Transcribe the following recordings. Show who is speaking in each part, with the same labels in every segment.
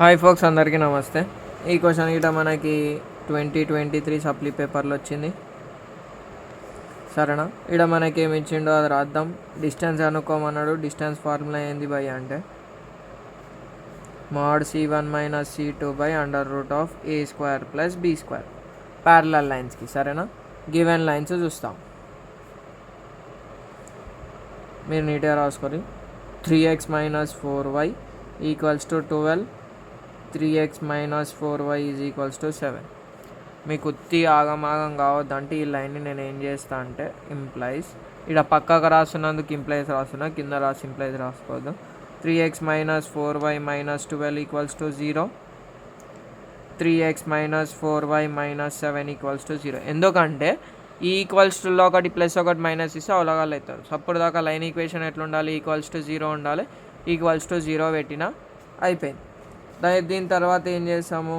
Speaker 1: Hi folks, అందరికీ నమస్తే. ఈ క్వశ్చన్ గిట మనకి 2023 సప్లీ పేపర్లో వచ్చింది. సరేనా? ఇక్కడ మనకి ఏమి ఇచ్చిండో అది రాద్దాం. డిస్టెన్స్ అనుకోమన్నాడు. డిస్టెన్స్ ఫార్ములా ఏంది భయ్య అంటే mod c1 - c2 √a² + b². Parallel లైన్స్కి. సరేనా? గివెన్ లైన్స్ చూస్తాం. మీరు నీట్గా రాసుకొని 3x - 4y = 12, 3x - 4y = 7. మీకు ఉత్తి ఆగమాగం కావద్దంటే ఈ లైన్ని నేను ఏం చేస్తా అంటే ఇంప్లైస్ ఇక్కడ పక్కకు రాస్తున్నందుకు ఇంప్లైస్ రాస్తున్నా, కింద రాసి implies రాసుకోవద్దు. 3x - 4y - 12 = 0, 3x - 4y - 7 = 0. ఎందుకంటే ఈ ఈక్వల్స్లో ఒకటి ప్లస్ ఒకటి మైనస్ ఇస్తే అవలగాలు అవుతారు. అప్పుడు దాకా లైన్ ఈక్వేషన్ ఎట్లుండాలి? =0 ఉండాలి. =0 పెట్టినా అయిపోయింది. దీని తర్వాత ఏం చేస్తాము?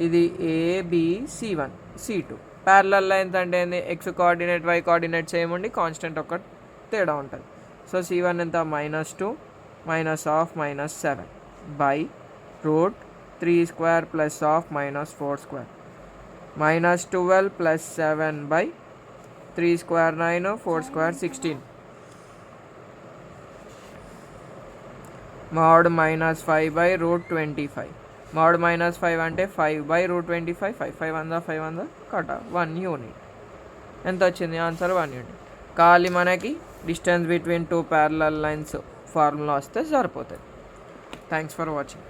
Speaker 1: ఇది ABC1 C2 ప్యారలల్ లైన్స్ అంటే ఏంది? ఎక్స్ కోఆర్డినేట్ వై కోఆర్డినేట్ చేయమండి, కాన్స్టెంట్ ఒక్కటి తేడా ఉంటుంది. సో C1 ఎంత? -2 -7 by √3² + -4². -12 + 7 by 3² 9, 4² 16. mod -5 by √25. mod -5 అంటే 5 బై √25. 5 కట 1 యూనిట్. ఎంత వచ్చింది? Answer 1 unit. ఖాళీ మనకి distance between two parallel lines formula వస్తే సరిపోతుంది. Thanks for watching.